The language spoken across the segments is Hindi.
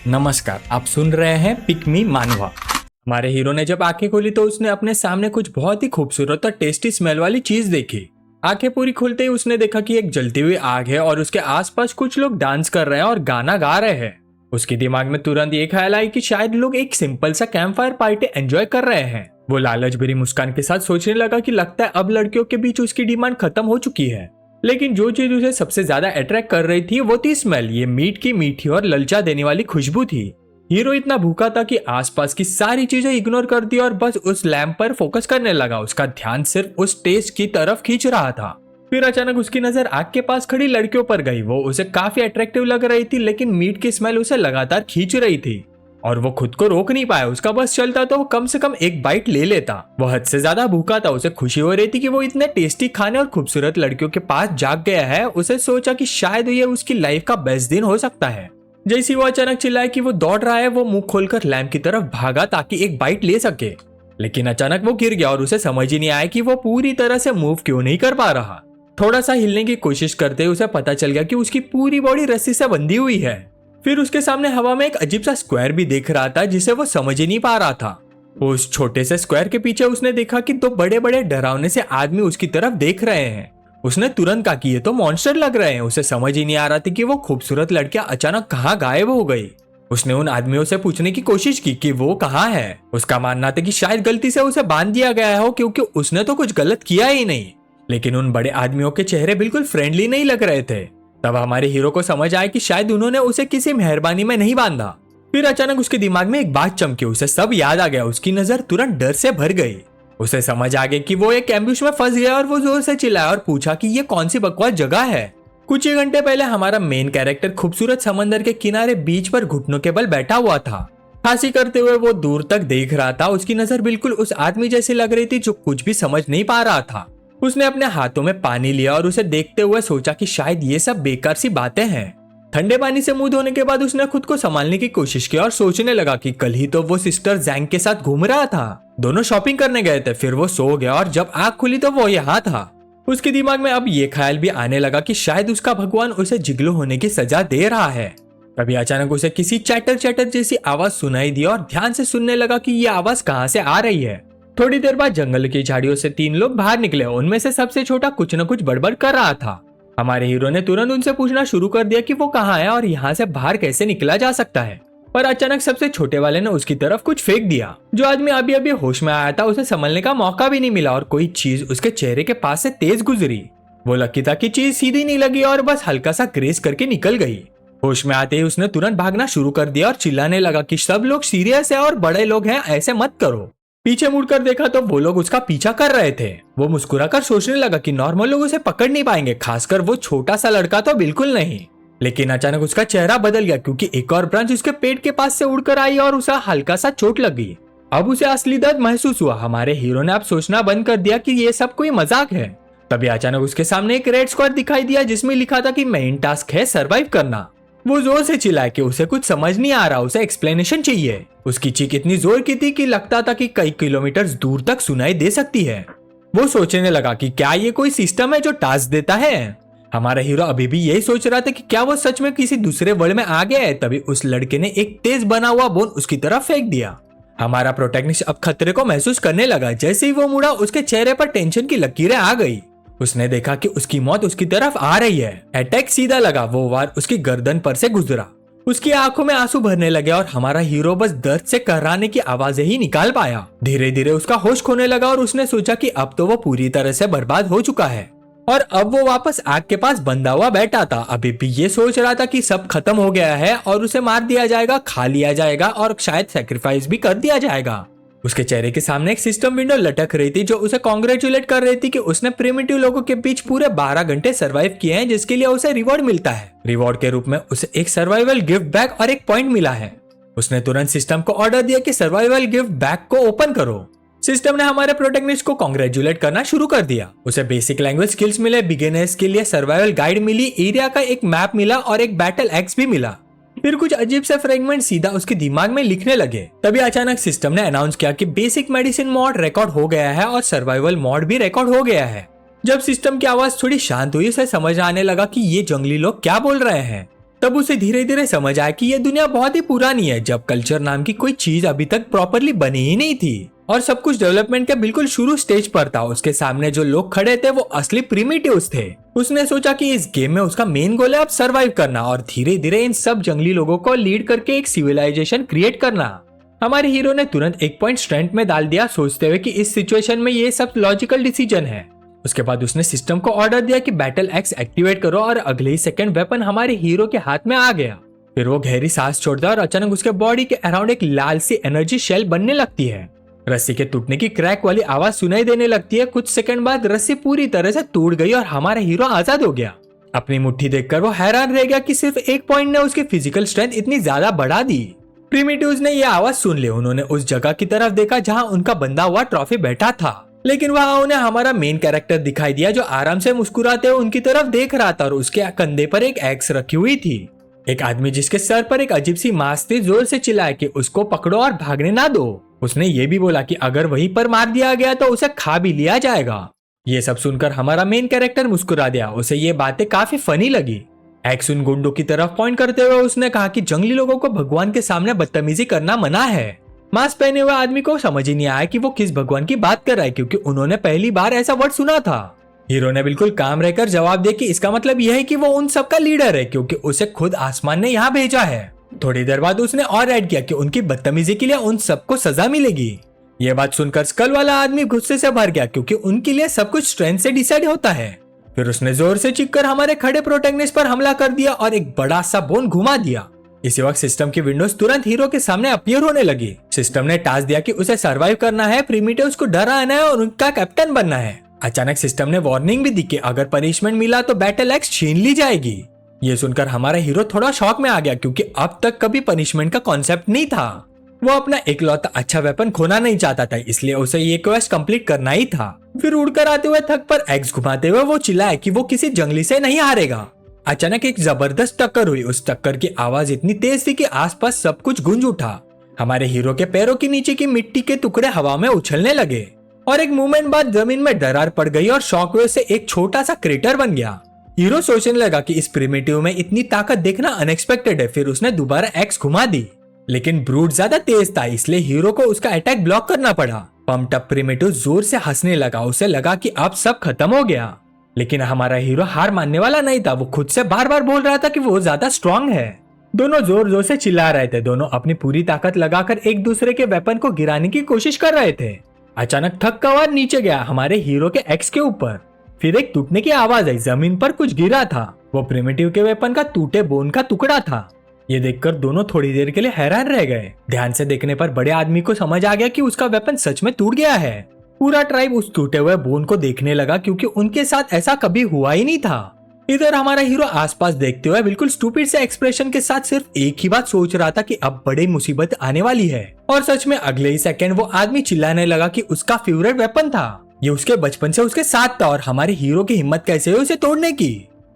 नमस्कार, आप सुन रहे हैं पिक मी मानवा। हमारे हीरो ने जब आंखें खोली तो उसने अपने सामने कुछ बहुत ही खूबसूरत और टेस्टी स्मेल वाली चीज देखी। आंखें पूरी खुलते ही उसने देखा कि एक जलती हुई आग है और उसके आसपास कुछ लोग डांस कर रहे हैं और गाना गा रहे हैं। उसके दिमाग में तुरंत ये ख्याल आई कि शायद लोग एक सिंपल सा कैंप फायर पार्टी एंजॉय कर रहे हैं। वो लालच भरी मुस्कान के साथ सोचने लगा कि लगता है अब लड़कियों के बीच उसकी डिमांड खत्म हो चुकी है। लेकिन जो चीज उसे सबसे ज्यादा अट्रैक्ट कर रही थी वो थी स्मेल। ये मीट की मीठी और ललचा देने वाली खुशबू थी। हीरो इतना भूखा था कि आसपास की सारी चीजें इग्नोर कर दी और बस उस लैम्प पर फोकस करने लगा। उसका ध्यान सिर्फ उस टेस्ट की तरफ खींच रहा था। फिर अचानक उसकी नजर आग के पास खड़ी लड़कियों पर गई। वो उसे काफी अट्रैक्टिव लग रही थी, लेकिन मीट की स्मेल उसे लगातार खींच रही थी और वो खुद को रोक नहीं पाया। उसका बस चलता तो वो कम से कम एक बाइट ले लेता। वो हद से ज्यादा भूखा था। उसे खुशी हो रही थी कि वो इतने टेस्टी खाने और खूबसूरत लड़कियों के पास जाग गया है। उसे सोचा कि शायद ये उसकी लाइफ का बेस्ट दिन हो सकता है। जैसे वो अचानक चिल्लाया कि वो दौड़ रहा है, वो मुंह खोलकर लैम्प की तरफ भागा ताकि एक बाइट ले सके। लेकिन अचानक वो गिर गया और उसे समझ ही नहीं आया कि वो पूरी तरह से मूव क्यों नहीं कर पा रहा। थोड़ा सा हिलने की कोशिश करते उसे पता चल गया कि उसकी पूरी बॉडी रस्सी से बंधी हुई है। फिर उसके सामने हवा में एक अजीब सा स्क्वायर भी दिख रहा था जिसे वो समझ ही नहीं पा रहा था। उस छोटे से स्क्वायर के पीछे उसने देखा कि दो बड़े बड़े डरावने से आदमी उसकी तरफ देख रहे हैं। उसने तुरंत कहा कि ये तो मॉन्स्टर लग रहे हैं। उसे समझ ही नहीं आ रहा था कि वो खूबसूरत लड़कियां अचानक कहाँ गायब हो गई। उसने उन आदमियों से पूछने की कोशिश की कि वो कहाँ है। उसका मानना था कि शायद गलती से उसे बांध दिया गया हो, क्योंकि उसने तो कुछ गलत किया ही नहीं। लेकिन उन बड़े आदमियों के चेहरे बिल्कुल फ्रेंडली नहीं लग रहे थे। तब हमारे हीरो को समझ आया कि शायद उन्होंने उसे किसी मेहरबानी में नहीं बांधा। फिर अचानक उसके दिमाग में एक बात चमकी। उसे सब याद आ गया। उसकी नजर तुरंत डर से भर गई। उसे समझ आ गया कि वो एक एम्बुश में फंस गया और वो जोर से चिल्लाया और पूछा कि ये कौन सी बकवास जगह है। कुछ ही घंटे पहले हमारा मेन कैरेक्टर खूबसूरत समंदर के किनारे बीच पर घुटनों के बल बैठा हुआ था। खांसी करते हुए वो दूर तक देख रहा था। उसकी नजर बिल्कुल उस आदमी जैसी लग रही थी जो कुछ भी समझ नहीं पा रहा था। उसने अपने हाथों में पानी लिया और उसे देखते हुए सोचा कि शायद ये सब बेकार सी बातें हैं। ठंडे पानी से मुंह धोने के बाद उसने खुद को संभालने की कोशिश की और सोचने लगा कि कल ही तो वो सिस्टर जैंग के साथ घूम रहा था। दोनों शॉपिंग करने गए थे। फिर वो सो गया और जब आंख खुली तो वो यहाँ था। उसके दिमाग में अब ये ख्याल भी आने लगा कि शायद उसका भगवान उसे जिगलो होने की सजा दे रहा है। तभी अचानक उसे किसी चैटर चैटर जैसी आवाज सुनाई दी और ध्यान से सुनने लगा कि ये आवाज कहाँ से आ रही है। थोड़ी देर बाद जंगल की झाड़ियों से तीन लोग बाहर निकले। उनमें से सबसे छोटा कुछ न कुछ बड़बड़ कर रहा था। हमारे हीरो ने तुरंत उनसे पूछना शुरू कर दिया कि वो कहाँ है और यहाँ से बाहर कैसे निकला जा सकता है। पर अचानक सबसे छोटे वाले ने उसकी तरफ कुछ फेंक दिया। जो आदमी अभी अभी होश में आया था उसे संभलने का मौका भी नहीं मिला और कोई चीज उसके चेहरे के पास से तेज गुजरी। वो लकी था कि चीज सीधी नहीं लगी और बस हल्का सा ग्रेस करके निकल गई। होश में आते ही उसने तुरंत भागना शुरू कर दिया और चिल्लाने लगा कि सब लोग सीरियस है और बड़े लोग हैं, ऐसे मत करो। पीछे मुड़कर देखा तो वो लोग उसका पीछा कर रहे थे। वो मुस्कुराकर सोचने लगा कि नॉर्मल लोग उसे पकड़ नहीं पाएंगे, खासकर वो छोटा सा लड़का तो बिल्कुल नहीं। लेकिन अचानक उसका चेहरा बदल गया क्योंकि एक और ब्रांच उसके पेट के पास से उड़कर आई और उसे हल्का सा चोट लग गई। अब उसे असली दर्द महसूस हुआ। हमारे हीरो ने अब सोचना बंद कर दिया कि ये सब कोई मजाक है। तभी अचानक उसके सामने एक रेड स्क्वाड दिखाई दिया जिसमें लिखा था कि मेन टास्क है सरवाइव करना। वो जोर से चिल्लाया कि उसे कुछ समझ नहीं आ रहा, उसे एक्सप्लेनेशन चाहिए। उसकी चीख इतनी जोर की थी कि लगता था कि कई किलोमीटर दूर तक सुनाई दे सकती है। वो सोचने लगा कि क्या ये कोई सिस्टम है जो टास्क देता है। हमारा हीरो अभी भी यही सोच रहा था कि क्या वो सच में किसी दूसरे वर्ल्ड में आ गया है। तभी उस लड़के ने एक तेज बना हुआ बोन उसकी तरफ फेंक दिया। हमारा प्रोटैगनिस्ट अब खतरे को महसूस करने लगा। जैसे ही वो मुड़ा उसके चेहरे पर टेंशन की लकीरें आ गई। उसने देखा कि उसकी मौत उसकी तरफ आ रही है। अटैक सीधा लगा। वो वार उसकी गर्दन पर से गुजरा। उसकी आंखों में आंसू भरने लगे और हमारा हीरो बस दर्द से कराने की आवाजें ही निकाल पाया। धीरे धीरे उसका होश खोने लगा और उसने सोचा कि अब तो वो पूरी तरह से बर्बाद हो चुका है और अब वो वापस आग के पास बंधा हुआ बैठा था। अभी भी ये सोच रहा था कि सब खत्म हो गया है और उसे मार दिया जाएगा, खा लिया जाएगा और शायद सैक्रिफाइस भी कर दिया जाएगा। उसके चेहरे के सामने एक सिस्टम विंडो लटक रही थी जो उसे कॉन्ग्रेचुलेट कर रही थी कि उसने प्रिमिटिव लोगों के बीच पूरे 12 घंटे सर्वाइव किए हैं, जिसके लिए उसे रिवॉर्ड मिलता है। रिवॉर्ड के रूप में उसे एक सर्वाइवल गिफ्ट बैग और एक पॉइंट मिला है। उसने तुरंत सिस्टम को ऑर्डर दिया कि सर्वाइवल गिफ्ट बैग को ओपन करो। सिस्टम ने हमारे प्रोटैगनिस्ट को कॉन्ग्रेचुलेट करना शुरू कर दिया। उसे बेसिक लैंग्वेज स्किल्स मिले, बिगिनर्स के लिए सर्वाइवल गाइड मिली, एरिया का एक मैप मिला और एक बैटल एक्स भी मिला। फिर कुछ अजीब से फ्रेगमेंट सीधा उसके दिमाग में लिखने लगे। तभी अचानक सिस्टम ने अनाउंस किया कि बेसिक मेडिसिन मॉड रिकॉर्ड हो गया है और सर्वाइवल मॉड भी रिकॉर्ड हो गया है। जब सिस्टम की आवाज थोड़ी शांत हुई उसे समझ आने लगा कि ये जंगली लोग क्या बोल रहे हैं। तब उसे धीरे धीरे समझ आया कि यह दुनिया बहुत ही पुरानी है, जब कल्चर नाम की कोई चीज अभी तक प्रॉपरली बनी ही नहीं थी और सब कुछ डेवलपमेंट के बिल्कुल शुरू स्टेज पर था। उसके सामने जो लोग खड़े थे वो असली प्रिमिटिव्स थे। उसने सोचा कि इस गेम में उसका मेन गोल है अब सरवाइव करना और धीरे धीरे इन सब जंगली लोगों को लीड करके एक सिविलाइजेशन क्रिएट करना। हमारे हीरो ने तुरंत एक पॉइंट स्ट्रेंथ में डाल दिया, सोचते हुए कि इस सिचुएशन में ये सब लॉजिकल डिसीजन है। उसके बाद उसने सिस्टम को ऑर्डर दिया कि बैटल एक्स एक्टिवेट करो और अगले ही सेकंड वेपन हमारे हीरो के हाथ में आ गया। फिर वो गहरी सांस छोड़ता है और अचानक उसके बॉडी के अराउंड एक लाल सी एनर्जी शेल बनने लगती है। रस्सी के टूटने की क्रैक वाली आवाज सुनाई देने लगती है। कुछ सेकंड बाद रस्सी पूरी तरह से टूट गई और हमारा हीरो आजाद हो गया। अपनी मुट्ठी देखकर वो हैरान रह गया कि सिर्फ एक पॉइंट ने उसकी फिजिकल स्ट्रेंथ इतनी ज्यादा बढ़ा दी। प्रिमिटिव्स ने यह आवाज सुन ली। उन्होंने उस जगह की तरफ देखा जहां उनका बंधा हुआ ट्रॉफी बैठा था, लेकिन वहां उन्हें हमारा मेन कैरेक्टर दिखाई दिया जो आराम से मुस्कुराते हुए उनकी तरफ देख रहा था और उसके कंधे पर एक एक्स रखी हुई थी। एक आदमी जिसके सर पर एक अजीब सी मास्क थी जोर से चिल्लाया कि उसको पकड़ो और भागने ना दो। उसने ये भी बोला कि अगर वहीं पर मार दिया गया तो उसे खा भी लिया जाएगा। ये सब सुनकर हमारा मेन कैरेक्टर मुस्कुरा दिया। उसे ये बातें काफी फनी लगी। एक्स उन गुंडों की तरफ पॉइंट करते हुए उसने कहा कि जंगली लोगों को भगवान के सामने बदतमीजी करना मना है। मास्क पहने हुए आदमी को समझ ही नहीं आया कि वो किस भगवान की बात कर रहा है, क्योंकि उन्होंने पहली बार ऐसा वर्ड सुना था। हीरो ने बिल्कुल काम रहकर जवाब दिया कि इसका मतलब यह है कि वो उन सबका लीडर है, क्योंकि उसे खुद आसमान ने यहाँ भेजा है। थोड़ी देर बाद उसने और ऐड किया कि उनकी बदतमीजी के लिए उन सबको सजा मिलेगी। ये बात सुनकर स्कल वाला आदमी गुस्से से भर गया, क्योंकि उनके लिए सब कुछ स्ट्रेंथ से डिसाइड होता है। फिर उसने जोर से चीखकर हमारे खड़े प्रोटैगनिस्ट पर हमला कर दिया और एक बड़ा सा बोन घुमा दिया। इसी वक्त सिस्टम की विंडोज तुरंत हीरो के सामने अपीयर होने लगी। सिस्टम ने टास्क दिया कि उसे सरवाइव करना है, प्रिमिटिव्स को डराना है और उनका कैप्टन बनना है। अचानक सिस्टम ने वार्निंग भी दी कि अगर पनिशमेंट मिला तो बैटल एक्स छीन ली जाएगी। ये सुनकर हमारा हीरो थोड़ा शॉक में आ गया, क्योंकि अब तक कभी पनिशमेंट का कॉन्सेप्ट नहीं था। वो अपना इकलौता अच्छा वेपन खोना नहीं चाहता था, इसलिए उसे ये क्वेस्ट कंप्लीट करना ही था। फिर उड़कर आते हुए थक पर एक्स घुमाते हुए वो चिल्लाया कि वो किसी जंगली से नहीं हारेगा। अचानक एक जबरदस्त टक्कर हुई। उस टक्कर की आवाज इतनी तेज थी कि आसपास सब कुछ गूंज उठा। हमारे हीरो के पैरों के नीचे की मिट्टी के टुकड़े हवा में उछलने लगे और एक मूवमेंट बाद जमीन में दरार पड़ गई और शॉकवेव से एक छोटा सा क्रेटर बन गया। हीरो सोचने लगा कि इस प्रिमिटिव में इतनी ताकत देखना अनएक्सपेक्टेड है। फिर उसने दोबारा एक्स घुमा दी, लेकिन ब्रूट ज्यादा तेज था, इसलिए हीरो को उसका अटैक ब्लॉक करना पड़ा। पम्प्ड अप प्रिमिटिव जोर से हंसने लगा। उसे लगा कि अब सब खत्म हो गया, लेकिन हमारा हीरो हार मानने वाला नहीं था। वो खुद से बार बार बोल रहा था कि वो ज्यादा स्ट्रांग है। दोनों जोर जोर से चिल्ला रहे थे। दोनों अपनी पूरी ताकत लगाकर एक दूसरे के वेपन को गिराने की कोशिश कर रहे थे। अचानक थक का वार नीचे गया हमारे हीरो के एक्स के ऊपर। फिर एक टूटने की आवाज आई। जमीन पर कुछ गिरा था। वो प्रिमिटिव के वेपन का टूटे बोन का टुकड़ा था। ये देखकर दोनों थोड़ी देर के लिए हैरान रह गए। ध्यान से देखने पर बड़े आदमी को समझ आ गया कि उसका वेपन सच में टूट गया है। पूरा ट्राइब उस टूटे हुए बोन को देखने लगा, क्योंकि उनके साथ ऐसा कभी हुआ ही नहीं था। इधर हमारा हीरो आसपास देखते हुए बिल्कुल स्टूपिड से एक्सप्रेशन के साथ सिर्फ एक ही बात सोच रहा था कि अब बड़ी मुसीबत आने वाली है। और सच में अगले ही सेकंड वो आदमी चिल्लाने लगा कि उसका फेवरेट वेपन था। ये उसके बचपन से उसके साथ था और हमारे हीरो की हिम्मत कैसे हुई उसे तोड़ने की।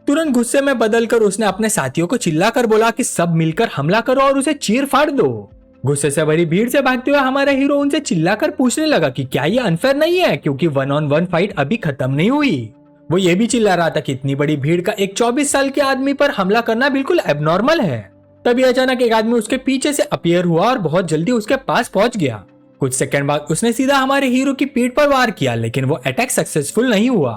तुरंत गुस्से में बदलकर उसने अपने साथियों को चिल्लाकर बोला कि सब मिलकर हमला करो और उसे चीर फाड़ दो। गुस्से से भरी भीड़ से भागते हुए हमारा हीरो उनसे चिल्लाकर पूछने लगा कि क्या ये अनफेयर नहीं है, क्योंकि 1-on-1 फाइट अभी खत्म नहीं हुई। वो ये भी चिल्ला रहा था कि इतनी बड़ी भीड़ का एक 24 साल के आदमी पर हमला करना बिल्कुल एबनॉर्मल है। तभी अचानक एक आदमी उसके पीछे से अपीयर हुआ और बहुत जल्दी उसके पास पहुंच गया। कुछ सेकंड बाद उसने सीधा हमारे हीरो की पीठ पर वार किया, लेकिन वो अटैक सक्सेसफुल नहीं हुआ।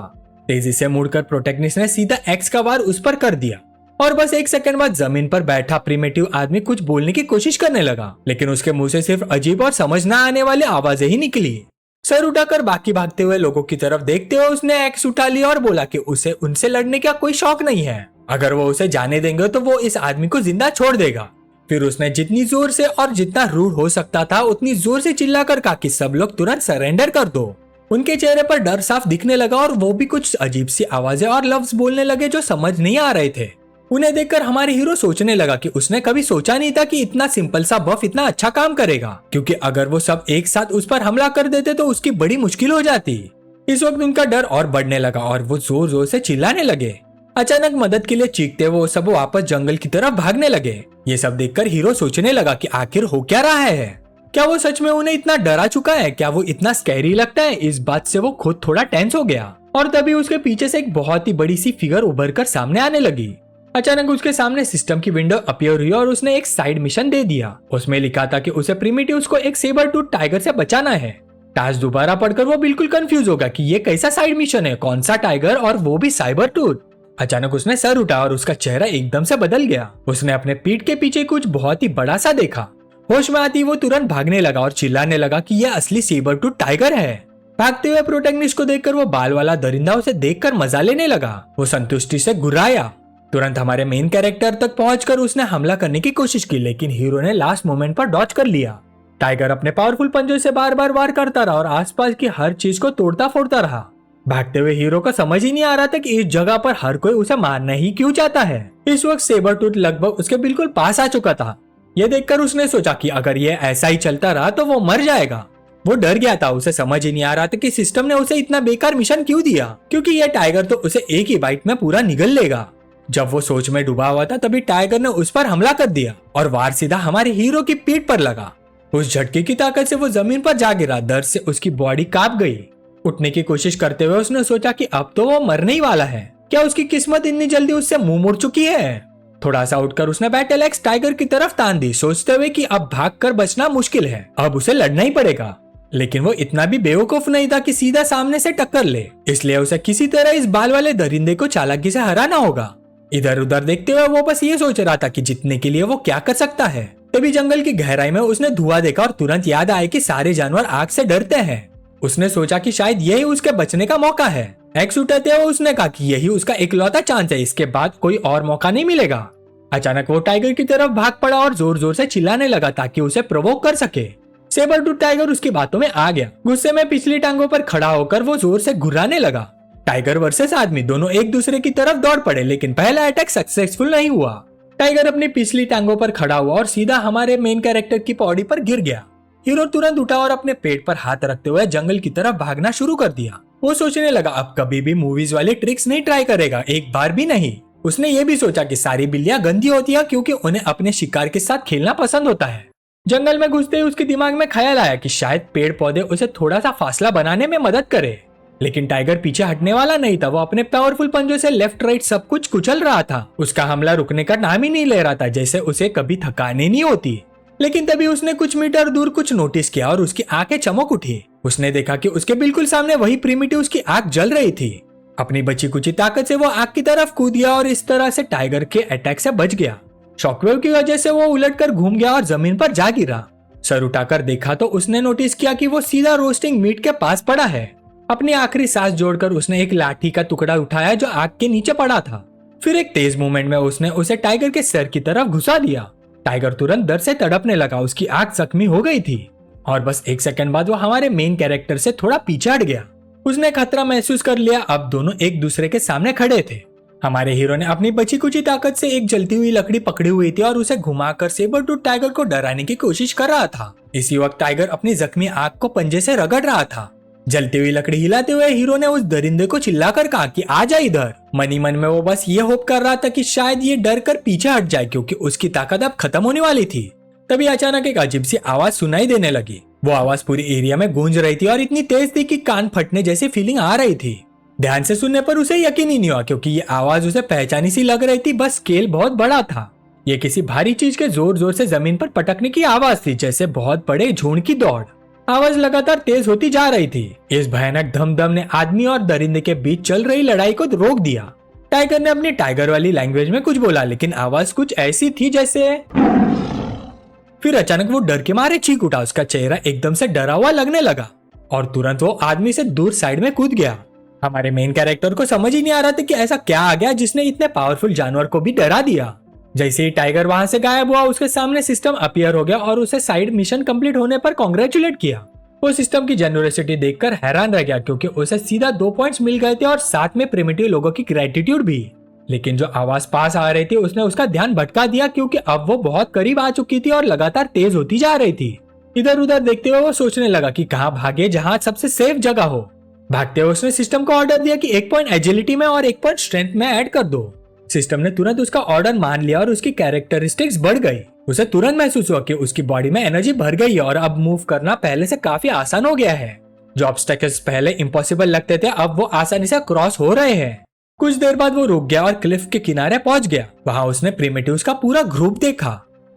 तेजी से मुड़कर प्रोटैगनिस्ट ने सीधा एक्स का वार उस पर कर दिया और बस एक सेकंड बाद जमीन पर बैठा प्रिमिटिव आदमी कुछ बोलने की कोशिश करने लगा, लेकिन उसके मुंह से सिर्फ अजीब और समझ न आने वाली आवाजें ही निकली। सर उठाकर बाकी भागते हुए लोगों की तरफ देखते हुए उसने एक्स उठा लिया और बोला कि उसे उनसे लड़ने का कोई शौक नहीं है। अगर वो उसे जाने देंगे तो वो इस आदमी को जिंदा छोड़ देगा। फिर उसने जितनी जोर से और जितना रूड हो सकता था उतनी जोर से चिल्लाकर कहा कि सब लोग तुरंत सरेंडर कर दो। उनके चेहरे पर डर साफ दिखने लगा और वो भी कुछ अजीब सी आवाजें और लफ्ज बोलने लगे जो समझ नहीं आ रहे थे। उन्हें देखकर हमारे हीरो सोचने लगा कि उसने कभी सोचा नहीं था कि इतना सिंपल सा बफ इतना अच्छा काम करेगा, क्योंकि अगर वो सब एक साथ उस पर हमला कर देते तो उसकी बड़ी मुश्किल हो जाती। इस वक्त उनका डर और बढ़ने लगा और वो जोर जोर से चिल्लाने लगे। अचानक मदद के लिए चीखते वो सब वापस जंगल की तरफ भागने लगे। ये सब देखकर हीरो सोचने लगा कि आखिर हो क्या रहा है। क्या वो सच में उन्हें इतना डरा चुका है? क्या वो इतना स्कैरी लगता है? इस बात से वो खुद थोड़ा टेंस हो गया और तभी उसके पीछे से एक बहुत ही बड़ी सी फिगर उभर कर सामने आने लगी। अचानक उसके सामने सिस्टम की विंडो अपीयर हुई और उसने एक साइड मिशन दे दिया। उसमें लिखा था कि उसे प्रिमिटिव्स को एक सेबर टूथ टाइगर से बचाना है। टास्क दोबारा पढ़कर वो बिल्कुल कंफ्यूज होगा कि ये कैसा साइड मिशन है, कौन सा टाइगर और वो भी साइबर टूथ। अचानक उसने सर उठा और उसका चेहरा एकदम से बदल गया। उसने अपने पीठ के पीछे कुछ बहुत ही बड़ा सा देखा। होश में आती वो तुरंत भागने लगा और चिल्लाने लगा कि यह असली सेबर टूथ टाइगर है। भागते हुए प्रोटैगनिस्ट को देखकर वो बाल वाला दरिंदा उसे देखकर मजा लेने लगा। वो संतुष्टि से गुर्राया। तुरंत हमारे मेन कैरेक्टर तक पहुंचकर उसने हमला करने की कोशिश की, लेकिन हीरो ने लास्ट मोमेंट पर डॉज कर लिया। टाइगर अपने पावरफुल पंजों से बार बार वार करता रहा और आसपास की हर चीज को तोड़ता फोड़ता रहा। भागते हुए हीरो को समझ ही नहीं आ रहा था कि इस जगह पर हर कोई उसे मारना ही क्यों चाहता है। इस वक्त सेबर टूथ लगभग उसके बिल्कुल पास आ चुका था। यह देखकर उसने सोचा कि अगर ये ऐसा ही चलता रहा तो वो मर जाएगा। वो डर गया था। उसे समझ ही नहीं आ रहा था कि सिस्टम ने उसे इतना बेकार मिशन क्यों दिया, क्योंकि यह टाइगर तो उसे एक ही बाइट में पूरा निगल लेगा। जब वो सोच में डूबा हुआ था तभी टाइगर ने उस पर हमला कर दिया और वार सीधा हमारे हीरो की पीठ पर लगा। उस झटके की ताकत से वो जमीन पर जा गिरा। दर्द से उसकी बॉडी कांप गई। उठने की कोशिश करते हुए उसने सोचा कि अब तो वो मरने ही वाला है। क्या उसकी किस्मत इतनी जल्दी उससे मुंह मुड़ चुकी है? थोड़ा सा उठकर उसने बैटल एक्स टाइगर की तरफ तान दी, सोचते हुए कि अब भागकर बचना मुश्किल है, अब उसे लड़ना ही पड़ेगा। लेकिन वो इतना भी बेवकूफ नहीं था कि सीधा सामने से टक्कर ले, इसलिए उसे किसी तरह इस बाल वाले दरिंदे को चालाकी से हराना होगा। इधर उधर देखते हुए वो बस ये सोच रहा था कि जीतने के लिए वो क्या कर सकता है। तभी जंगल की गहराई में उसने धुआं देखा और तुरंत याद आया कि सारे जानवर आग से डरते हैं। उसने सोचा कि शायद यही उसके बचने का मौका है। एक्स उठाते हुए उसने कहा कि यही उसका इकलौता चांस है, इसके बाद कोई और मौका नहीं मिलेगा। अचानक वो टाइगर की तरफ भाग पड़ा और जोर जोर से चिल्लाने लगा ताकि उसे प्रोवोक कर सके। सेबर टूथ टाइगर उसकी बातों में आ गया। गुस्से में पिछली टांगों पर खड़ा होकर वो जोर से घुराने लगा। टाइगर वर्सेस आदमी दोनों एक दूसरे की तरफ दौड़ पड़े, लेकिन पहला अटैक सक्सेसफुल नहीं हुआ। टाइगर अपनी पिछली टांगों पर खड़ा हुआ और सीधा हमारे मेन कैरेक्टर की बॉडी पर गिर गया। हीरो तुरंत उठा और अपने पेट पर हाथ रखते हुए जंगल की तरफ भागना शुरू कर दिया। वो सोचने लगा अब कभी भी मूवीज वाले ट्रिक्स नहीं ट्राई करेगा, एक बार भी नहीं। उसने ये भी सोचा कि सारी बिल्लियां गंदी होती हैं क्योंकि उन्हें अपने शिकार के साथ खेलना पसंद होता है। जंगल में घुसते ही उसके दिमाग में ख्याल आया कि शायद पेड़ पौधे उसे थोड़ा सा फासला बनाने में मदद करे, लेकिन टाइगर पीछे हटने वाला नहीं था। वो अपने पावरफुल पंजों से लेफ्ट राइट सब कुछ कुचल रहा था। उसका हमला रुकने का नाम ही नहीं ले रहा था, जैसे उसे कभी थकाने नहीं होती। लेकिन तभी उसने कुछ मीटर दूर कुछ नोटिस किया और उसकी आंखें चमक उठी। उसने देखा कि उसके बिल्कुल सामने वही प्रिमिटिव उसकी आंख जल रही थी। अपनी बची कुची ताकत से वो आग की तरफ कूद गया और इस तरह से टाइगर के अटैक से बच गया। शॉकवेव की वजह से वो उलटकर घूम गया और जमीन पर जा गिरा। सर उठाकर देखा तो उसने नोटिस किया कि वो सीधा रोस्टिंग मीट के पास पड़ा है। अपनी आखिरी सांस जोड़कर उसने एक लाठी का टुकड़ा उठाया जो आग के नीचे पड़ा था। फिर एक तेज मूवमेंट में उसने उसे टाइगर के सर की तरफ घुसा दिया। टाइगर तुरंत दर्द से तड़पने लगा। उसकी आंख जख्मी हो गई थी और बस एक सेकंड बाद वो हमारे मेन कैरेक्टर से थोड़ा पीछे हट गया। उसने खतरा महसूस कर लिया। अब दोनों एक दूसरे के सामने खड़े थे। हमारे हीरो ने अपनी बची कुची ताकत से एक जलती हुई लकड़ी पकड़ी हुई थी और उसे घुमाकर सेबर टूथ टाइगर को डराने की कोशिश कर रहा था। इसी वक्त टाइगर अपनी जख्मी आंख को पंजे से रगड़ रहा था। जलती हुई लकड़ी हिलाते हुए हीरो ने उस दरिंदे को चिल्लाकर कहा कि आ जा इधर। मनी मन में वो बस ये होप कर रहा था कि शायद ये डर कर पीछे हट जाए, क्योंकि उसकी ताकत अब खत्म होने वाली थी। तभी अचानक एक अजीब सी आवाज सुनाई देने लगी। वो आवाज पूरी एरिया में गूंज रही थी और इतनी तेज थी कि कान फटने जैसी फीलिंग आ रही थी। ध्यान से सुनने पर उसे यकीन ही नहीं हुआ, क्योंकि ये आवाज उसे पहचानी सी लग रही थी, बस स्केल बहुत बड़ा था। ये किसी भारी चीज के जोर जोर से जमीन पर पटकने की आवाज थी, जैसे बहुत बड़े झुंड की दौड़। आवाज लगातार तेज होती जा रही थी। इस भयानक धमधम ने आदमी और दरिंदे के बीच चल रही लड़ाई को रोक दिया। टाइगर ने अपनी टाइगर वाली लैंग्वेज में कुछ बोला, लेकिन आवाज कुछ ऐसी थी जैसे। फिर अचानक वो डर के मारे चीख उठा। उसका चेहरा एकदम से डरा हुआ लगने लगा और तुरंत वो आदमी से दूर साइड में कूद गया। हमारे मेन कैरेक्टर को समझ ही नहीं आ रहा था कि ऐसा क्या आ गया जिसने इतने पावरफुल जानवर को भी डरा दिया। जैसे ही टाइगर वहां से गायब हुआ, उसके सामने सिस्टम अपीयर हो गया और उसे साइड मिशन कंप्लीट होने पर कांग्रेचुलेट किया। वो सिस्टम की जेनरोसिटी देखकर हैरान रह गया, क्योंकि उसे सीधा 2 पॉइंट्स मिल गए थे और साथ में प्रिमिटिव लोगों की ग्रेटिट्यूड भी। लेकिन जो आवाज पास आ रही थी उसने उसका ध्यान भटका दिया, क्योंकि अब वो बहुत करीब आ चुकी थी और लगातार तेज होती जा रही थी। इधर उधर देखते हुए वो सोचने लगा कि कहाँ भागे जहाँ सबसे सेफ जगह हो। भागते हुए उसने सिस्टम को ऑर्डर दिया कि 1 पॉइंट एजिलिटी में और 1 पॉइंट स्ट्रेंथ में ऐड कर दो। सिस्टम ने तुरंत उसका ऑर्डर मान लिया और उसकी कैरेक्टरिस्टिक्स बढ़ गई। उसे तुरंत महसूस हुआ कि उसकी बॉडी में एनर्जी भर गई है और अब मूव करना पहले से काफी आसान हो गया है। जो ऑब्स्टेकल्स पहले इम्पॉसिबल लगते थे अब वो आसानी से क्रॉस हो रहे हैं। कुछ देर बाद वो रुक गया और क्लिफ के किनारे पहुंच गया। वहां उसने प्रिमिटिव्स का पूरा ग्रुप देखा।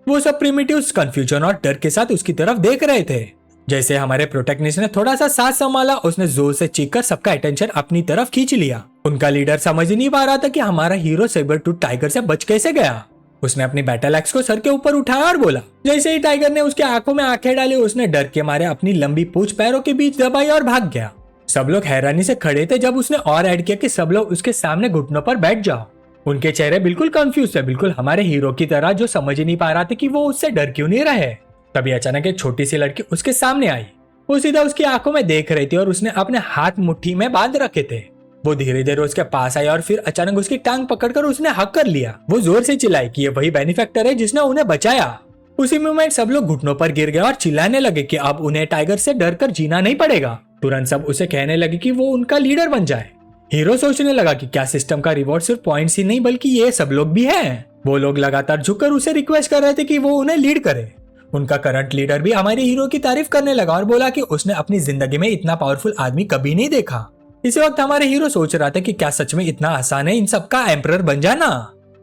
वो सब प्रिमिटिव्स कंफ्यूजन और डर के साथ उसकी तरफ देख रहे थे। जैसे हमारे प्रोटैगनिस्ट ने थोड़ा सा सांस संभाला, उसने जोर से चीखकर सबका अटेंशन अपनी तरफ खींच लिया। उनका लीडर समझ ही नहीं पा रहा था कि हमारा हीरो सेबर टूथ टाइगर से बच कैसे गया। उसने अपनी बैटल एक्स को सर के ऊपर उठाया और बोला। जैसे ही टाइगर ने उसके आंखों में आंखें डाली, उसने डर के मारे अपनी लंबी पूंछ पैरों के बीच दबाई और भाग गया। सब लोग हैरानी से खड़े थे जब उसने और ऐड किया कि सब लोग उसके सामने घुटनों पर बैठ जाओ। उनके चेहरे बिल्कुल कंफ्यूज थे, बिल्कुल हमारे हीरो की तरह, जो समझ ही नहीं पा रहा था कि वो उससे डर क्यों नहीं रहे। तभी अचानक एक छोटी सी लड़की उसके सामने आई। वो सीधा उसकी आंखों में देख रही थी और उसने अपने हाथ मुट्ठी में बांध रखे थे। वो धीरे धीरे उसके पास आई और फिर अचानक उसकी टांग पकड़कर उसने हक कर लिया। वो जोर से चिल्लाई कि ये वही बेनिफैक्टर है जिसने उन्हें बचाया। उसी मोमेंट सब लोग घुटनों पर गिर गए और चिल्लाने लगे कि अब उन्हें टाइगर से डर कर जीना नहीं पड़ेगा। तुरंत सब उसे कहने लगे कि वो उनका लीडर बन जाए। हीरो सोचने लगा कि क्या सिस्टम का रिवॉर्ड सिर्फ पॉइंट्स ही नहीं बल्कि ये सब लोग भी हैं। वो लोग लगातार झुककर उसे रिक्वेस्ट कर रहे थे कि वो उन्हें लीड करे। उनका करंट लीडर भी हमारे हीरो की तारीफ करने लगा और बोला कि उसने अपनी जिंदगी में इतना पावरफुल आदमी कभी नहीं देखा। इसी वक्त हमारे हीरो सोच रहा था कि क्या सच में इतना आसान है इन सबका एम्परर बन जाना।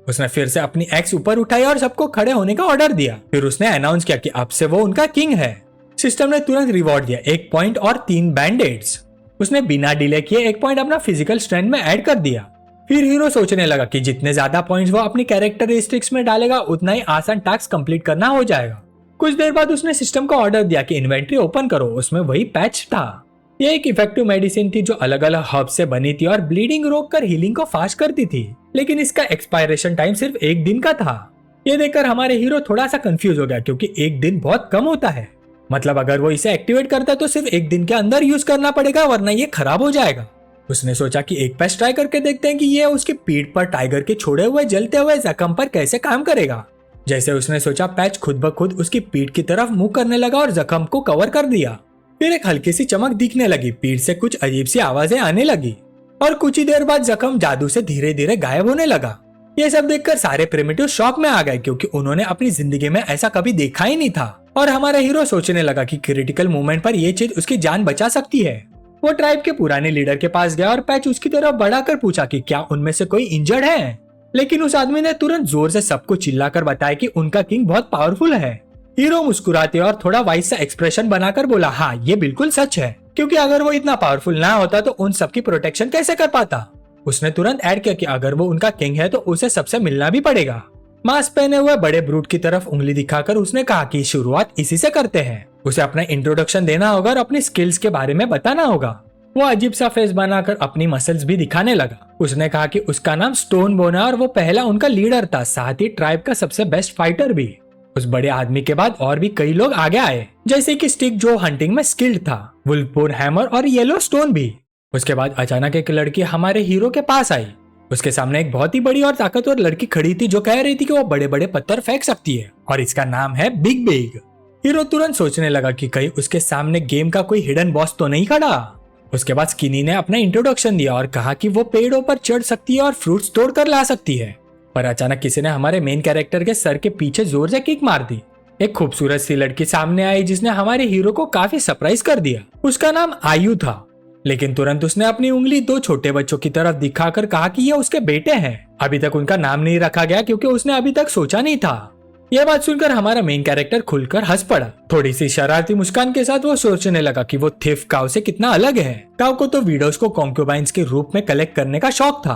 उसने फिर से अपनी एक्स ऊपर उठाई और सबको खड़े होने का ऑर्डर दिया। फिर उसने अनाउंस किया कि अब से वो उनका किंग है। सिस्टम ने तुरंत रिवॉर्ड दिया, 1 पॉइंट और 3 बैंडेड्स। उसने बिना डिले किए 1 पॉइंट अपना फिजिकल स्ट्रेंथ में ऐड कर दिया। फिर हीरो सोचने लगा कि जितने ज्यादा पॉइंट्स वो अपनी कैरेक्टरिस्टिक्स में डालेगा उतना ही आसान टास्क कंप्लीट करना हो जाएगा। कुछ देर बाद उसने सिस्टम को ऑर्डर दिया कि इन्वेंट्री ओपन करो। उसमें वही पैच था। यह एक इफेक्टिव मेडिसिन थी जो अलग अलग हर्ब से बनी थी और ब्लीडिंग रोककर हीलिंग को फास्ट करती थी, लेकिन इसका एक्सपायरेशन टाइम सिर्फ 1 दिन का था। ये देखकर हमारे हीरो थोड़ा सा कंफ्यूज हो गया क्योंकि 1 दिन बहुत कम होता है। मतलब अगर वो इसे एक्टिवेट करता है तो सिर्फ 1 दिन के अंदर यूज करना पड़ेगा, वरना ये खराब हो जाएगा। उसने सोचा कि एक पैच ट्राई करके देखते हैं कि ये उसकी पीठ पर टाइगर के छोड़े हुए जलते हुए जख्म पर कैसे काम करेगा। जैसे उसने सोचा, पैच खुद ब खुद उसकी पीठ की तरफ मुंह करने लगा और जख्म को कवर कर दिया। फिर एक हल्की सी चमक दिखने लगी, पीठ से कुछ अजीब सी आवाजें आने लगी और कुछ ही देर बाद जख्म जादू से धीरे धीरे गायब होने लगा। ये सब देखकर सारे प्रिमिटिव शॉक में आ गए क्योंकि उन्होंने अपनी जिंदगी में ऐसा कभी देखा ही नहीं था। और हमारा हीरो सोचने लगा कि क्रिटिकल मोमेंट पर यह चीज उसकी जान बचा सकती है। वो ट्राइब के पुराने लीडर के पास गया और पैच उसकी तरफ बढ़ाकर पूछा कि क्या उनमें से कोई इंजर्ड है, लेकिन उस आदमी ने तुरंत जोर से सबको चिल्लाकर बताया कि उनका किंग बहुत पावरफुल है। हीरो मुस्कुराते और थोड़ा वाइस सा एक्सप्रेशन बनाकर बोला, हाँ ये बिल्कुल सच है, क्योंकि अगर वो इतना पावरफुल ना होता तो उन सबकी प्रोटेक्शन कैसे कर पाता। उसने तुरंत ऐड किया कि अगर वो उनका किंग है तो उसे सबसे मिलना भी पड़ेगा। मास्क पहने हुए बड़े ब्रूट की तरफ उंगली दिखाकर उसने कहा कि शुरुआत इसी से करते हैं। उसे अपना इंट्रोडक्शन देना होगा और अपनी स्किल्स के बारे में बताना होगा। वो अजीब सा फेस बनाकर अपनी मसल्स भी दिखाने लगा। उसने कहा कि उसका नाम स्टोन बोन है और वो पहला उनका लीडर था, साथ ही ट्राइब का सबसे बेस्ट फाइटर भी। उस बड़े आदमी के बाद और भी कई लोग आगे आए, जैसे कि स्टिक जो हंटिंग में स्किल्ड था, वुल्फबोन हैमर और येलो स्टोन भी। उसके बाद अचानक एक लड़की हमारे हीरो के पास आई। उसके सामने एक बहुत ही बड़ी और ताकतवर लड़की खड़ी थी जो कह रही थी कि वो बड़े बड़े पत्थर फेंक सकती है और इसका नाम है बिग बिग। हीरो तुरंत सोचने लगा कि कहीं उसके सामने गेम का कोई हिडन बॉस तो नहीं खड़ा। उसके बाद स्किनी ने अपना इंट्रोडक्शन दिया और कहा कि वो पेड़ों पर चढ़ सकती है और फ्रूट्स तोड़ कर ला सकती है। पर अचानक किसी ने हमारे मेन कैरेक्टर के सर के पीछे जोर से किक मार दी। एक खूबसूरत सी लड़की सामने आई जिसने हमारे हीरो को काफी सरप्राइज कर दिया। उसका नाम आयु था, लेकिन तुरंत उसने अपनी उंगली 2 छोटे बच्चों की तरफ दिखाकर कहा कि ये उसके बेटे हैं। अभी तक उनका नाम नहीं रखा गया क्योंकि उसने अभी तक सोचा नहीं था। यह बात सुनकर हमारा मेन कैरेक्टर खुलकर हंस पड़ा। थोड़ी सी शरारती मुस्कान के साथ वो सोचने लगा कि वो थिफ काउ से कितना अलग है। काउ को तो विडोज को कॉन्क्यूबाइंस के रूप में कलेक्ट करने का शौक था।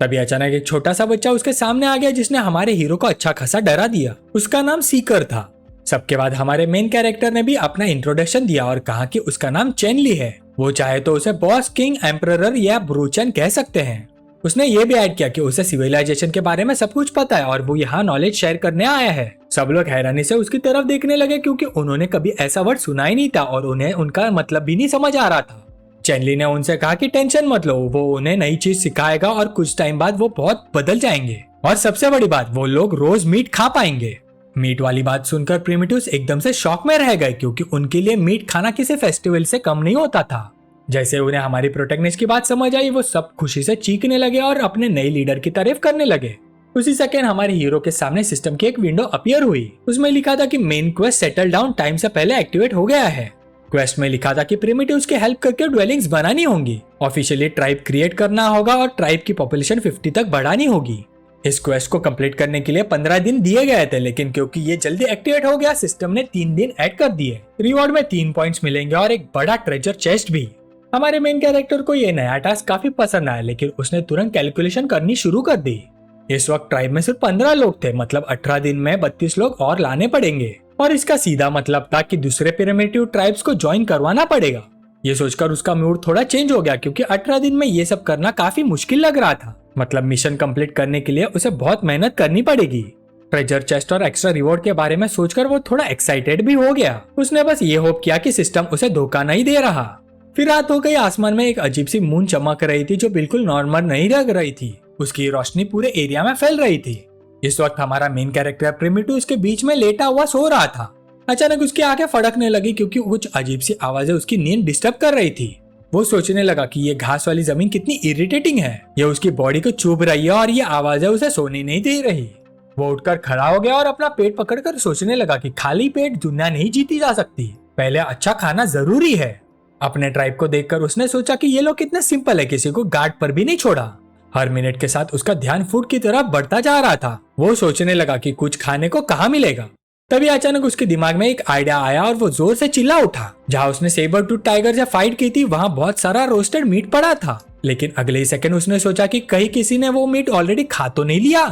तभी अचानक एक छोटा सा बच्चा उसके सामने आ गया जिसने हमारे हीरो को अच्छा खासा डरा दिया। उसका नाम सीकर था। सबके बाद हमारे मेन कैरेक्टर ने भी अपना इंट्रोडक्शन दिया और कहा कि उसका नाम चेनली है। वो चाहे तो उसे बॉस, किंग, एम्परर या ब्रूचन कह सकते हैं। उसने ये भी ऐड किया कि उसे सिविलाइजेशन के बारे में सब कुछ पता है और वो यहाँ नॉलेज शेयर करने आया है। सब लोग हैरानी से उसकी तरफ देखने लगे क्योंकि उन्होंने कभी ऐसा वर्ड सुना ही नहीं था और उन्हें उनका मतलब भी नहीं समझ आ रहा था। चेनली ने उनसे कहा कि टेंशन मत लो, वो उन्हें नई चीज सिखाएगा और कुछ टाइम बाद वो बहुत बदल जाएंगे और सबसे बड़ी बात, वो लोग रोज मीट खा पाएंगे। मीट वाली बात सुनकर प्रिमिटिव्स एकदम से शॉक में रह गए क्योंकि उनके लिए मीट खाना किसी फेस्टिवल से कम नहीं होता था। जैसे उन्हें हमारी प्रोटैगनिस्ट की बात समझ आई, वो सब खुशी से चीखने लगे और अपने नए लीडर की तारीफ करने लगे। उसी सेकंड हमारे हीरो के सामने सिस्टम की एक विंडो अपीयर हुई। उसमें लिखा था कि main quest settle down time से पहले एक्टिवेट हो गया है। क्वेस्ट में लिखा था कि प्रिमिटिव्स की हेल्प करके ड्वेलिंग्स बनानी होंगी, ऑफिशियली ट्राइब क्रिएट करना होगा और ट्राइब की पॉपुलेशन 50 तक बढ़ानी होगी। इस क्वेस्ट को कंप्लीट करने के लिए 15 दिन दिए गए थे, लेकिन क्योंकि ये जल्दी एक्टिवेट हो गया, सिस्टम ने 3 दिन ऐड कर दिए। रिवॉर्ड में 3 पॉइंट्स मिलेंगे और एक बड़ा ट्रेजर चेस्ट भी। हमारे मेन कैरेक्टर को ये नया टास्क काफी पसंद आया, लेकिन उसने तुरंत कैलकुलेशन करनी शुरू कर दी। इस वक्त ट्राइब में सिर्फ 15 लोग थे, मतलब 18 दिन में 32 लोग और लाने पड़ेंगे, और इसका सीधा मतलब था कि दूसरे प्रिमिटिव ट्राइब्स को ज्वाइन करवाना पड़ेगा। ये सोचकर उसका मूड थोड़ा चेंज हो गया, क्योंकि 18 दिन में ये सब करना काफी मुश्किल लग रहा था। मतलब मिशन कंप्लीट करने के लिए उसे बहुत मेहनत करनी पड़ेगी। ट्रेजर चेस्ट और एक्स्ट्रा रिवॉर्ड के बारे में सोचकर वो थोड़ा एक्साइटेड भी हो गया। उसने बस ये होप किया कि सिस्टम उसे धोखा नहीं दे रहा। फिर रात हो गई। आसमान में एक अजीब सी मून चमक रही थी, जो बिल्कुल नॉर्मल नहीं लग रही थी। उसकी रोशनी पूरे एरिया में फैल रही थी। इस वक्त हमारा मेन कैरेक्टर प्रिमिटिव उसके बीच में लेटा हुआ सो रहा था। अचानक उसकी आंखें फड़कने लगी, क्योंकि कुछ अजीब सी आवाजें उसकी नींद डिस्टर्ब कर रही थी। वो सोचने लगा कि ये घास वाली जमीन कितनी इरिटेटिंग है, ये उसकी बॉडी को चुभ रही है और ये आवाजें उसे सोने नहीं दे रही। वो उठकर खड़ा हो गया और अपना पेट पकड़कर सोचने लगा कि खाली पेट दुनिया नहीं जीती जा सकती, पहले अच्छा खाना जरूरी है। अपने ट्राइब को देखकर उसने सोचा कि ये लोग कितने सिंपल है, किसी को गार्ड पर भी नहीं छोड़ा। हर मिनट के साथ उसका ध्यान फूड की तरफ बढ़ता जा रहा था। वो सोचने लगा कि कुछ खाने को कहाँ मिलेगा। तभी अचानक उसके दिमाग में एक आइडिया आया और वो जोर से चिल्ला उठा। जहाँ उसने सेबर टूथ टाइगर से फाइट की थी, वहाँ बहुत सारा रोस्टेड मीट पड़ा था, लेकिन अगले ही सेकंड उसने सोचा कि कहीं किसी ने वो मीट ऑलरेडी खा तो नहीं लिया।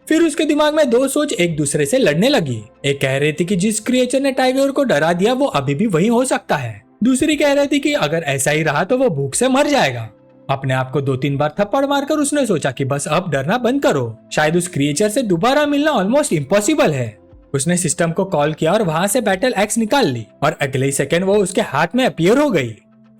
फिर उसके दिमाग में दो सोच एक दूसरे से लड़ने लगी। एक कह रही थी कि जिस क्रिएचर ने टाइगर को डरा दिया वो अभी भी वही हो सकता है। दूसरी कह रही थी कि अगर ऐसा ही रहा तो वो भूख से मर जाएगा। अपने आप को 2-3 बार थप्पड़ मारकर उसने सोचा कि बस अब डरना बंद करो, शायद उस क्रिएचर से दोबारा मिलना ऑलमोस्ट इम्पॉसिबल है। उसने सिस्टम को कॉल किया और वहां से बैटल एक्स निकाल ली और अगले ही सेकंड वो उसके हाथ में अपीयर हो गई।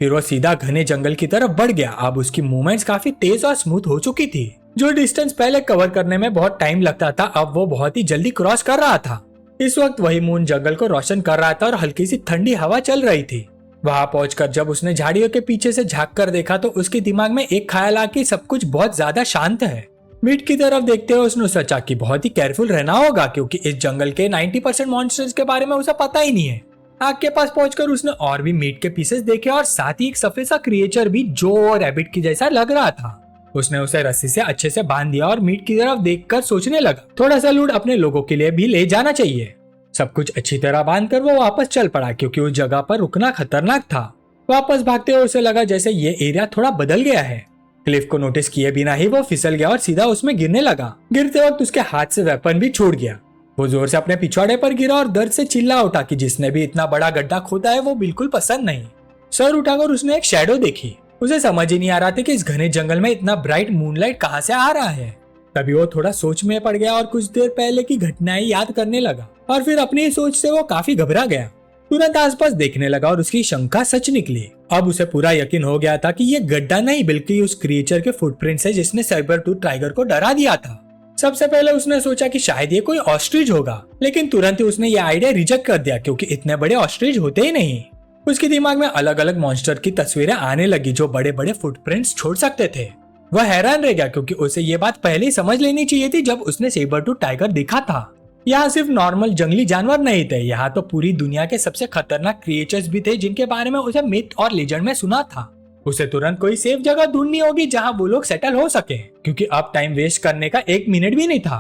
फिर वो सीधा घने जंगल की तरफ बढ़ गया। अब उसकी मूवमेंट्स काफी तेज और स्मूथ हो चुकी थी। जो डिस्टेंस पहले कवर करने में बहुत टाइम लगता था, अब वो बहुत ही जल्दी क्रॉस कर रहा था। इस वक्त वही मून जंगल को रोशन कर रहा था और हल्की सी ठंडी हवा चल रही थी। वहां पहुंचकर जब उसने झाड़ियों के पीछे से झांक कर देखा तो उसके दिमाग में एक ख्याल आ कि सब कुछ बहुत ज्यादा शांत है। मीट की तरफ देखते हुए उसने सोचा कि बहुत ही केयरफुल रहना होगा, क्योंकि इस जंगल के 90% मॉन्स्टर्स के बारे में उसे पता ही नहीं है। आग के पास पहुंचकर उसने और भी मीट के पीसेस देखे और साथ ही एक सफेद सा क्रिएचर भी जो रैबिट की जैसा लग रहा था। उसने उसे रस्सी से अच्छे से बांध दिया और मीट की तरफ देखकर सोचने लगा थोड़ा सा लूट अपने लोगों के लिए भी ले जाना चाहिए। सब कुछ अच्छी तरह बांधकर वो वापस चल पड़ा, क्योंकि उस जगह पर रुकना खतरनाक था। वापस भागते हुए उसे लगा जैसे ये एरिया थोड़ा बदल गया है। क्लिफ को नोटिस किए बिना ही वो फिसल गया और सीधा उसमें गिरने लगा। गिरते वक्त उसके हाथ से वेपन भी छूट गया। वो जोर से अपने पिछवाड़े पर गिरा और दर्द से चिल्ला उठा कि जिसने भी इतना बड़ा गड्ढा खोदा है वो बिल्कुल पसंद नहीं। सर उठाकर उसने एक शैडो देखी। उसे समझ ही नहीं आ रहा था कि इस घने जंगल में इतना ब्राइट मूनलाइट कहाँ से आ रहा है। तभी वो थोड़ा सोच में पड़ गया और कुछ देर पहले की घटनाएं याद करने लगा और फिर अपनी सोच से वो काफी घबरा गया। तुरंत आसपास देखने लगा और उसकी शंका सच निकली। अब उसे पूरा यकीन हो गया था कि ये गड्ढा नहीं बल्कि उस क्रिएचर के फुटप्रिंट्स है जिसने साइबर टूथ टाइगर को डरा दिया था। सबसे पहले उसने सोचा कि शायद ये कोई ऑस्ट्रिच होगा, लेकिन तुरंत ही उसने ये आइडिया रिजेक्ट कर दिया, क्योंकि इतने बड़े ऑस्ट्रिच होते ही नहीं। उसके दिमाग में अलग अलग मॉन्स्टर की तस्वीरें आने लगी जो बड़े बड़े फुटप्रिंट्स छोड़ सकते थे। वह हैरान रह गया, क्योंकि उसे ये बात पहले ही समझ लेनी चाहिए थी जब उसने सेबर टूथ टाइगर देखा था। यहाँ सिर्फ नॉर्मल जंगली जानवर नहीं थे, यहाँ तो पूरी दुनिया के सबसे खतरनाक क्रिएचर्स भी थे जिनके बारे में उसे मिथ और लेजेंड में सुना था। उसे तुरंत कोई सेफ जगह ढूंढनी होगी जहाँ वो लोग सेटल हो सके, क्योंकि अब टाइम वेस्ट करने का 1 मिनट भी नहीं था।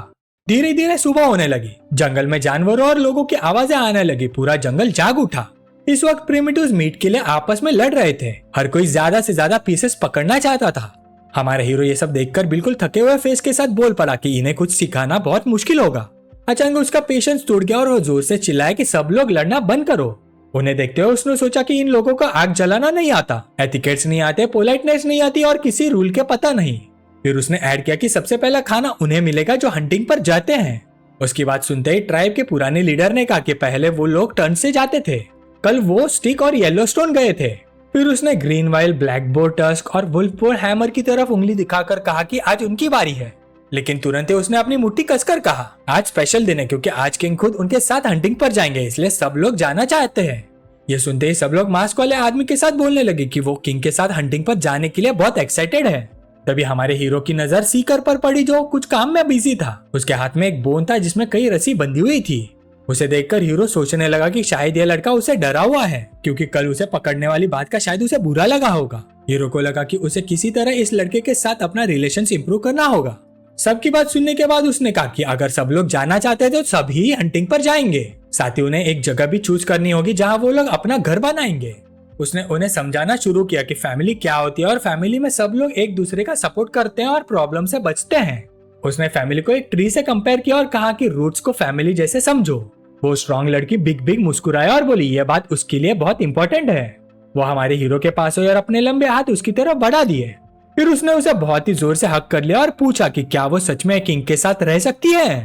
धीरे धीरे सुबह होने लगी। जंगल में जानवरों और लोगों की आवाजें आने लगी। पूरा जंगल जाग उठा। इस वक्त प्रिमिटिव्स मीट के लिए आपस में लड़ रहे थे। हर कोई ज्यादा से ज्यादा पीसेस पकड़ना चाहता था। हमारे हीरो ये सब देखकर बिल्कुल थके हुए फेस के साथ बोल पड़ा कि इन्हें कुछ सिखाना बहुत मुश्किल होगा। अचानक उसका पेशेंस टूट गया और वो जोर से चिल्लाया कि सब लोग लड़ना बंद करो। उन्हें देखते हुए उसने सोचा कि इन लोगों को आग जलाना नहीं आता, एथिकेट्स नहीं आते, पोलाइटनेस नहीं आती और किसी रूल के पता नहीं। फिर उसने ऐड किया कि सबसे पहला खाना उन्हें मिलेगा जो हंटिंग पर जाते हैं। उसकी बात सुनते ही ट्राइब के पुराने लीडर ने कहा कि पहले वो लोग टर्न से जाते थे, कल वो स्टिक और येलोस्टोन गए थे। फिर उसने green while, black bore tusk और वुल्फ बोर हैमर की तरफ उंगली दिखाकर कहा कि आज उनकी बारी है। लेकिन तुरंत ही उसने अपनी मुट्ठी कसकर कहा आज स्पेशल दिन है, क्योंकि आज किंग खुद उनके साथ हंटिंग पर जाएंगे, इसलिए सब लोग जाना चाहते हैं। ये सुनते ही सब लोग मास्क वाले आदमी के साथ बोलने लगे कि वो किंग के साथ हंटिंग पर जाने के लिए बहुत एक्साइटेड है। तभी हमारे हीरो की नजर सीकर पर पड़ी जो कुछ काम में बिजी था। उसके हाथ में एक बोन था जिसमें कई रस्सी बंधी हुई थी। उसे देखकर हीरो सोचने लगा कि शायद यह लड़का उसे डरा हुआ है, क्योंकि कल उसे पकड़ने वाली बात का शायद उसे बुरा लगा होगा। हीरो को लगा कि उसे किसी तरह इस लड़के के साथ अपना रिलेशन इंप्रूव करना होगा। सबकी बात सुनने के बाद उसने कहा कि अगर सब लोग जाना चाहते हैं तो सभी हंटिंग पर जाएंगे। साथ ही उन्हें एक जगह भी चूज करनी होगी जहाँ वो लोग अपना घर बनाएंगे। उसने उन्हें समझाना शुरू किया कि फैमिली क्या होती है और फैमिली में सब लोग एक दूसरे का सपोर्ट करते हैं और प्रॉब्लम से बचते हैं। उसने फैमिली को एक ट्री से कंपेयर किया और कहा कि रूट्स को फैमिली जैसे समझो। वो स्ट्रॉन्ग लड़की बिग बिग मुस्कुराया और बोली यह बात उसके लिए बहुत इंपॉर्टेंट है। वो हमारे हीरो के पास हुई और अपने लंबे हाथ उसकी तरफ बढ़ा दिए। फिर उसने उसे बहुत ही जोर से हक कर लिया और पूछा कि क्या वो सच में किंग के साथ रह सकती है।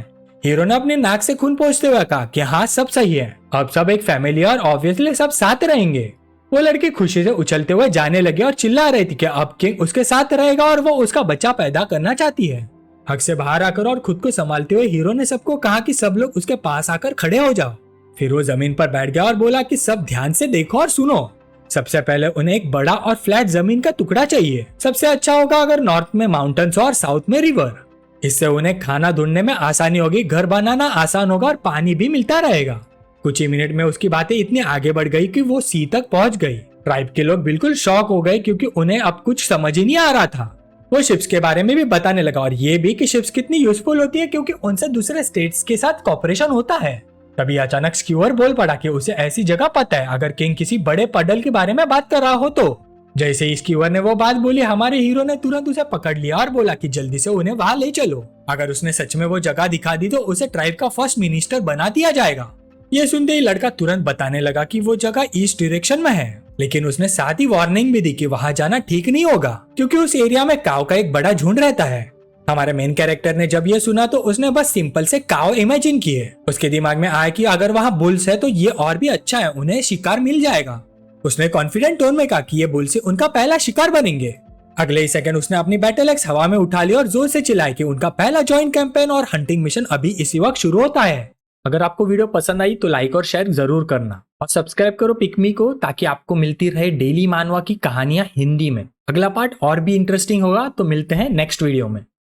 हीरो ने अपने नाक से खून पोंछते हुए कहा कि हाँ सब सही है, अब सब एक फैमिली और ऑब्वियसली सब साथ रहेंगे। वो लड़की खुशी से उछलते हुए जाने लगी और चिल्ला रही थी कि अब किंग उसके साथ रहेगा और वो उसका बच्चा पैदा करना चाहती है। हक से बाहर आकर और खुद को संभालते हुए हीरो ने सबको कहा कि सब लोग उसके पास आकर खड़े हो जाओ। फिर वो जमीन पर बैठ गया और बोला कि सब ध्यान से देखो और सुनो। सबसे पहले उन्हें एक बड़ा और फ्लैट जमीन का टुकड़ा चाहिए। सबसे अच्छा होगा अगर नॉर्थ में माउंटेन्स और साउथ में रिवर। इससे उन्हें खाना ढूंढने में आसानी होगी, घर बनाना आसान होगा और पानी भी मिलता रहेगा। कुछ ही मिनट में उसकी बातें इतनी आगे बढ़ गई कि वो सी तक पहुंच गई। ट्राइब के लोग बिल्कुल शॉक हो गए क्योंकि उन्हें अब कुछ समझ ही नहीं आ रहा था। वो शिप्स के बारे में भी बताने लगा और ये भी कि शिप्स कितनी यूजफुल होती है क्योंकि उनसे दूसरे स्टेट्स के साथ कॉपरेशन होता है। तभी अचानक स्क्यूअर बोल पड़ा कि उसे ऐसी जगह पता है अगर किंग किसी बड़े पडल के बारे में बात कर रहा हो तो। जैसे ही स्क्यूअर ने वो बात बोली हमारे हीरो ने तुरंत उसे पकड़ लिया और बोला कि जल्दी से उन्हें वहां ले चलो। अगर उसने सच में वो जगह दिखा दी तो उसे ट्राइब का फर्स्ट मिनिस्टर बना दिया जाएगा। ये सुनते ही लड़का तुरंत बताने लगा कि वो जगह ईस्ट डायरेक्शन में है, लेकिन उसने साथ ही वार्निंग भी दी कि वहां जाना ठीक नहीं होगा क्योंकि उस एरिया में काव का एक बड़ा झुंड रहता है। हमारे मेन कैरेक्टर ने जब ये सुना तो उसने बस सिंपल से काव इमेजिन किए। उसके दिमाग में आया कि अगर वहाँ बुल्स है तो ये और भी अच्छा है, उन्हें शिकार मिल जाएगा। उसने कॉन्फिडेंट टोन में कहा कि ये बुल्स उनका पहला शिकार बनेंगे। अगले ही सेकंड उसने अपनी बैटल एक्स हवा में उठा लिया और जोर से चिल्लाया कि उनका पहला जॉइंट कैंपेन और हंटिंग मिशन अभी इसी वक्त शुरू होता है। अगर आपको वीडियो पसंद आई तो लाइक और शेयर जरूर करना और सब्सक्राइब करो पिकमी को ताकि आपको मिलती रहे डेली मानवा की कहानियां हिंदी में। अगला पार्ट और भी इंटरेस्टिंग होगा, तो मिलते हैं नेक्स्ट वीडियो में।